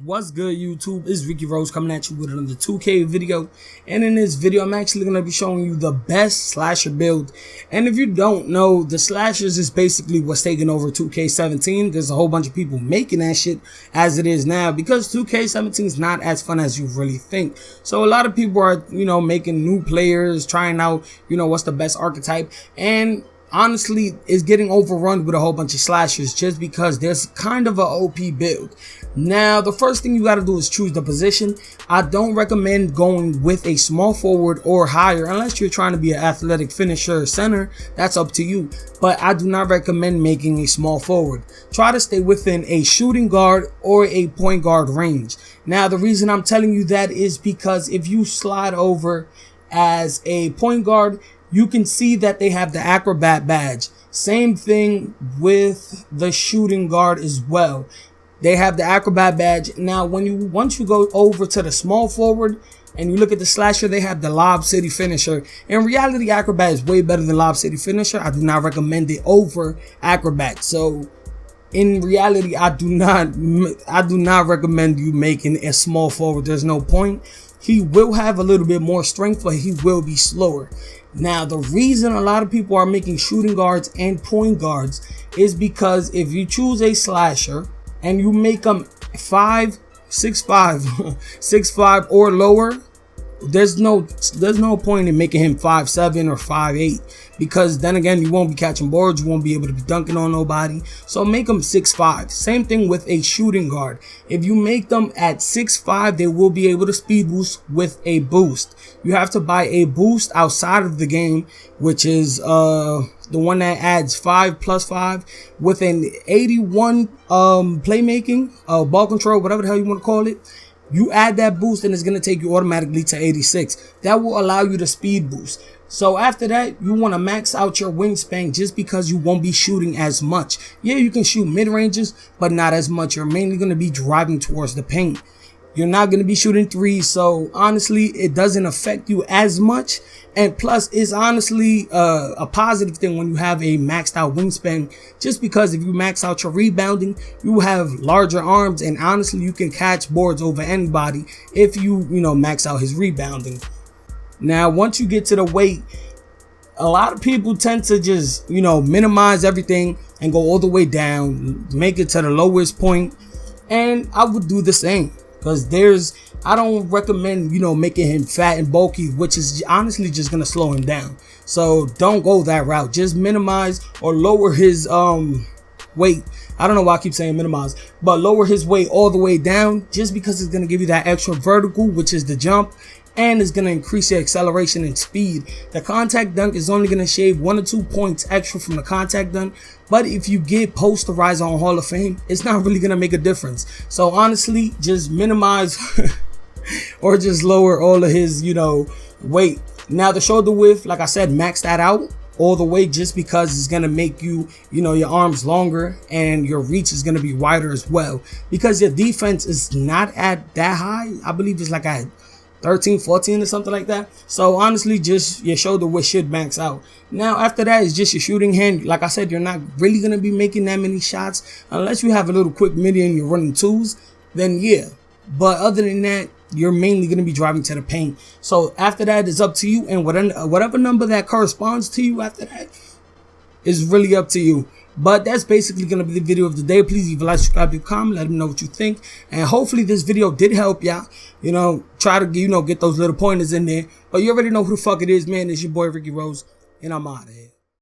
What's good, YouTube? It's Ricky Rose coming at you with another 2K video, and in this video I'm actually going to be showing you the best slasher build. And if you don't know, the slashers is basically what's taking over 2K17. There's a whole bunch of people making that shit as it is now, because 2K17 is not as fun as you really think. So a lot of people are, making new players, trying out, what's the best archetype, and honestly, it's getting overrun with a whole bunch of slashers just because there's kind of a OP build. Now, the first thing you got to do is choose the position. I don't recommend going with a small forward or higher unless you're trying to be an athletic finisher or center. That's up to you. But I do not recommend making a small forward. Try to stay within a shooting guard or a point guard range. Now, the reason I'm telling you that is because if you slide over as a point guard, you can see that they have the acrobat badge. Same thing with the shooting guard as well. They have the acrobat badge. Now, once you go over to the small forward and you look at the slasher, they have the Lob City finisher. In reality, acrobat is way better than Lob City finisher. I do not recommend it over acrobat. So in reality, I do not recommend you making a small forward. There's no point. He will have a little bit more strength, but he will be slower. Now, the reason a lot of people are making shooting guards and point guards is because if you choose a slasher and you make them 6'5", 6'5" or lower, there's no point in making him 5'7" or 5'8", because then again, you won't be catching boards, you won't be able to be dunking on nobody. So make them 6'5". Same thing with a shooting guard. If you make them at 6'5", they will be able to speed boost with a boost. You have to buy a boost outside of the game, which is the one that adds 5+5 with an 81 playmaking, ball control, whatever the hell you want to call it. You add that boost and it's going to take you automatically to 86. That will allow you to speed boost. So after that, you want to max out your wingspan just because you won't be shooting as much. Yeah, you can shoot mid-ranges, but not as much. You're mainly going to be driving towards the paint. You're not going to be shooting threes, so honestly, it doesn't affect you as much. And plus, it's honestly a positive thing when you have a maxed out wingspan, just because if you max out your rebounding, you have larger arms, and honestly, you can catch boards over anybody if you max out his rebounding. Now, once you get to the weight, a lot of people tend to just minimize everything and go all the way down, make it to the lowest point, and I would do the same. Because I don't recommend, making him fat and bulky, which is honestly just going to slow him down. So don't go that route. Just minimize or lower his weight. I don't know why I keep saying minimize, but lower his weight all the way down, just because it's going to give you that extra vertical, which is the jump, and it's going to increase your acceleration and speed. The contact dunk is only going to shave 1 or 2 points extra from the contact dunk, but if you get posterized on Hall of Fame, it's not really going to make a difference. So honestly, just minimize or just lower all of his, weight. Now, the shoulder width, like I said, max that out all the way, just because it's going to make you, your arms longer, and your reach is going to be wider as well, because your defense is not at that high. I believe it's like at 13, 14 or something like that. So honestly, just your shoulder width should max out. Now, after that is just your shooting hand. Like I said, you're not really going to be making that many shots unless you have a little quick midi and you're running twos, then yeah. But other than that, you're mainly going to be driving to the paint. So after that is up to you, and whatever number that corresponds to you after that is really up to you. But that's basically going to be the video of the day. Please leave a like, subscribe, leave a comment, let me know what you think. And hopefully this video did help y'all. Try to, get those little pointers in there. But you already know who the fuck it is, man. It's your boy, Ricky Rose. And I'm out of here.